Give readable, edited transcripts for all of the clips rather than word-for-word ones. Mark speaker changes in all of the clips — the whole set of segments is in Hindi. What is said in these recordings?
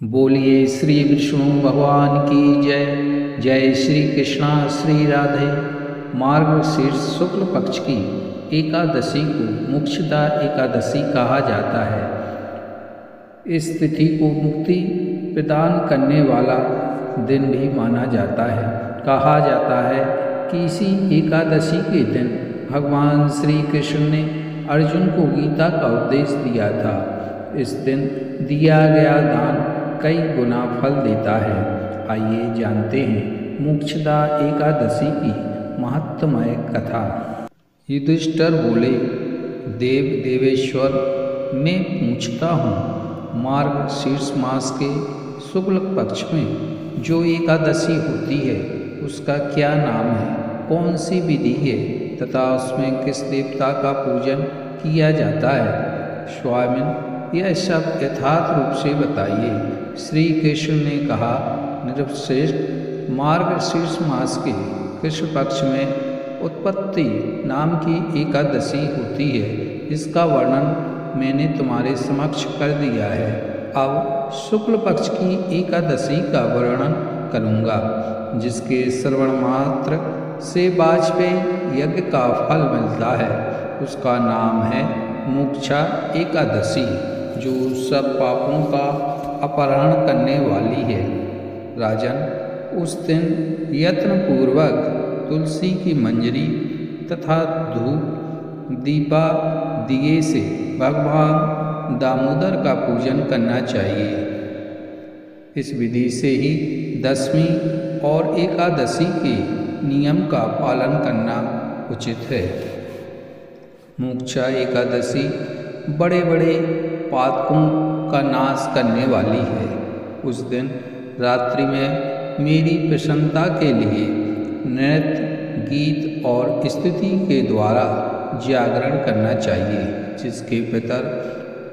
Speaker 1: बोलिए श्री विष्णु भगवान की जय। जय श्री कृष्णा श्री राधे। मार्गशीर्ष शुक्ल पक्ष की एकादशी को मोक्षदा एकादशी कहा जाता है। इस तिथि को मुक्ति प्रदान करने वाला दिन भी माना जाता है। कहा जाता है कि इसी एकादशी के दिन भगवान श्री कृष्ण ने अर्जुन को गीता का उपदेश दिया था। इस दिन दिया गया दान कई गुना फल देता है। आइए जानते हैं मोक्षदा एकादशी की महत्वमय कथा। युधिष्ठिर बोले, देव देवेश्वर, मैं पूछता हूँ, मार्गशीर्ष मास के शुक्ल पक्ष में जो एकादशी होती है उसका क्या नाम है, कौन सी विधि है तथा उसमें किस देवता का पूजन किया जाता है? स्वामिन, यह सब यथार्थ रूप से बताइए। श्री कृष्ण ने कहा, नृपश्रेष्ठ, मार्गशीर्ष मास के कृष्ण पक्ष में उत्पत्ति नाम की एकादशी होती है। इसका वर्णन मैंने तुम्हारे समक्ष कर दिया है। अब शुक्ल पक्ष की एकादशी का वर्णन करूँगा, जिसके श्रवण मात्र से वाजपेयी यज्ञ का फल मिलता है। उसका नाम है मोक्षा एकादशी, जो सब पापों का अपहरण करने वाली है। राजन, उस दिन यत्न पूर्वक तुलसी की मंजरी तथा धूप दीपा दिए से भगवान दामोदर का पूजन करना चाहिए। इस विधि से ही दशमी और एकादशी के नियम का पालन करना उचित है। मोक्षा एकादशी बड़े बड़े पातकों का नाश करने वाली है। उस दिन रात्रि में मेरी प्रसन्नता के लिए नृत्य, गीत और स्तुति के द्वारा जागरण करना चाहिए। जिसके पितर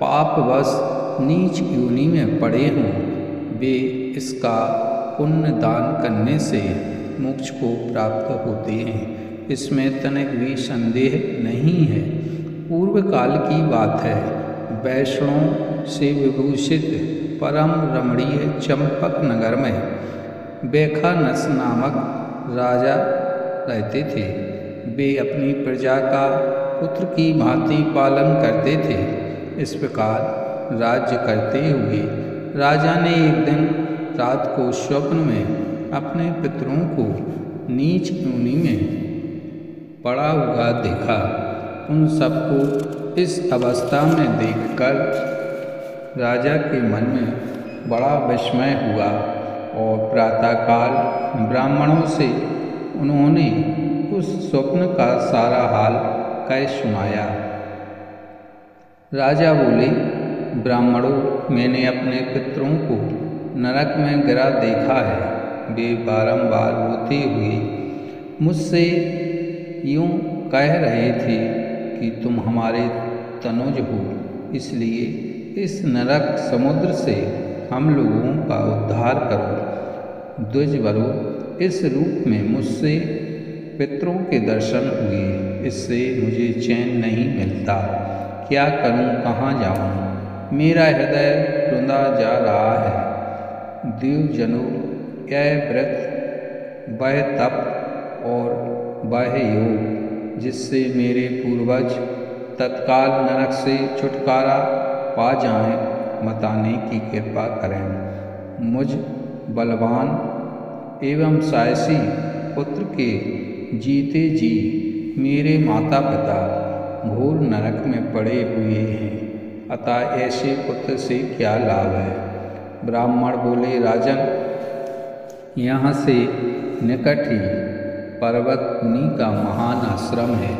Speaker 1: पापवश नीच योनि में पड़े हों, वे इसका पुण्य दान करने से मोक्ष को प्राप्त होते हैं। इसमें तनिक भी संदेह नहीं है। पूर्व काल की बात है। वैष्णव से विभूषित परम रमणीय चंपक नगर में बेखानस नामक राजा रहते थे। वे अपनी प्रजा का पुत्र की भांति पालन करते थे। इस प्रकार राज्य करते हुए राजा ने एक दिन रात को स्वप्न में अपने पितरों को नीच योनि में पड़ा हुआ देखा। उन सबको इस अवस्था में देखकर राजा के मन में बड़ा विस्मय हुआ और प्रातःकाल ब्राह्मणों से उन्होंने उस स्वप्न का सारा हाल कह सुनाया। राजा बोले, ब्राह्मणों, मैंने अपने पितरों को नरक में गिरा देखा है। वे बारंबार रोते हुए मुझसे यूँ कह रहे थे कि तुम हमारे तनुज हो, इसलिए इस नरक समुद्र से हम लोगों का उद्धार करो। द्विजवरो, इस रूप में मुझसे पितरों के दर्शन हुए। इससे मुझे चैन नहीं मिलता। क्या करूं, कहाँ जाऊं? मेरा हृदय रुंधा जा रहा है। देवजनों, यह व्रत, वह तप और वह योग जिससे मेरे पूर्वज तत्काल नरक से छुटकारा पा जाएं, बताने की कृपा करें। मुझ बलवान एवं साहसी पुत्र के जीते जी मेरे माता पिता घोर नरक में पड़े हुए हैं, अतः ऐसे पुत्र से क्या लाभ है? ब्राह्मण बोले, राजन, यहाँ से निकट ही पर्वत मुनि का महान आश्रम है।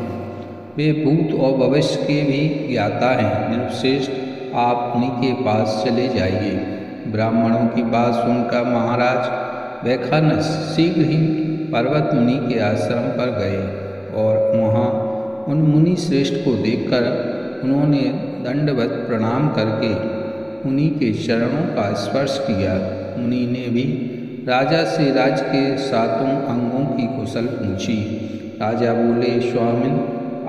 Speaker 1: वे भूत और भविष्य के भी ज्ञाता हैं। नृपश्रेष्ठ, आप उन्हीं के पास चले जाइए। ब्राह्मणों की बात सुनकर महाराज बेखानस शीघ्र ही पर्वत मुनि के आश्रम पर गए और वहाँ उन मुनि श्रेष्ठ को देखकर उन्होंने दंडवत प्रणाम करके मुनि के चरणों का स्पर्श किया। मुनि ने भी राजा से राज्य के सातों अंगों की कुशल पूछी। राजा बोले, स्वामिन,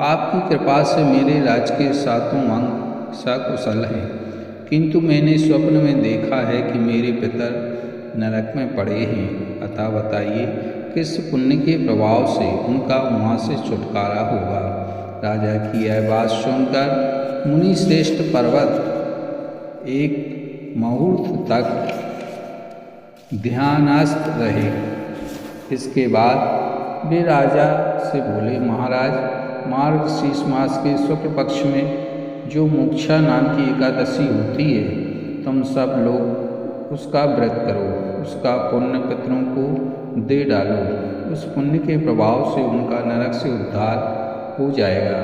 Speaker 1: आपकी कृपा से मेरे राज्य के सातों अंग सकुशल हैं, किंतु मैंने स्वप्न में देखा है कि मेरे पितर नरक में पड़े हैं। अतः बताइए किस पुण्य के प्रभाव से उनका वहाँ से छुटकारा होगा। राजा की यह बात सुनकर मुनि श्रेष्ठ पर्वत एक मुहूर्त तक ध्यानस्थ रहे। इसके बाद वे राजा से बोले, महाराज, मार्गशीर्ष मास के शुक्ल पक्ष में जो मोक्षा नाम की एकादशी होती है, तुम सब लोग उसका व्रत करो, उसका पुण्य पितरों को दे डालो। उस पुण्य के प्रभाव से उनका नरक से उद्धार हो जाएगा।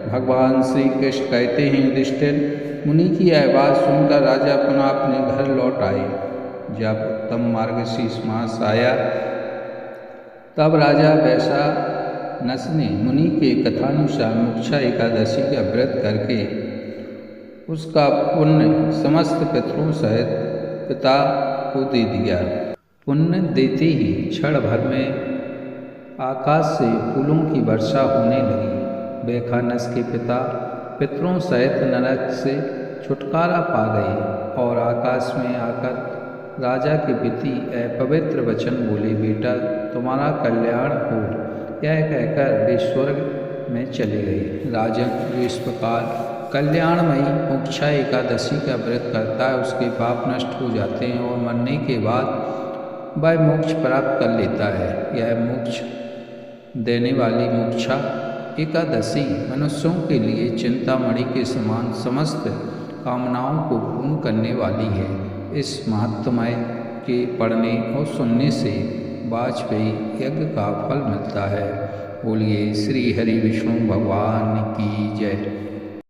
Speaker 1: भगवान श्री कृष्ण कहते हैं, युधिष्ठिर, मुनि की यह बात सुनकर राजा पुनः अपने घर लौट आए। जब उत्तम मार्गशीर्ष मास आया तब राजा वैशानस ने मुनि के कथानुसार मोक्षा एकादशी का व्रत करके उसका पुण्य समस्त पितरों सहित पिता को दे दिया। पुण्य देते ही क्षण भर में आकाश से फूलों की वर्षा होने लगी। वैखानस के पिता पितरों सहित नरक से छुटकारा पा गए और आकाश में आकर राजा के प्रति अपवित्र वचन बोले, बेटा तुम्हारा कल्याण हो। यह कहकर वे स्वर्ग में चले गए। राजन जो इस प्रकार कल्याणमयी मोक्षा एकादशी का व्रत करता है, उसके पाप नष्ट हो जाते हैं और मरने के बाद वह मोक्ष प्राप्त कर लेता है। यह मोक्ष देने वाली मोक्षा एकादशी मनुष्यों के लिए चिंतामणि के समान समस्त कामनाओं को पूर्ण करने वाली है। इस महात्म्य के पढ़ने और सुनने से वाजपेयी यज्ञ का फल मिलता है। बोलिए श्री हरि विष्णु भगवान की जय।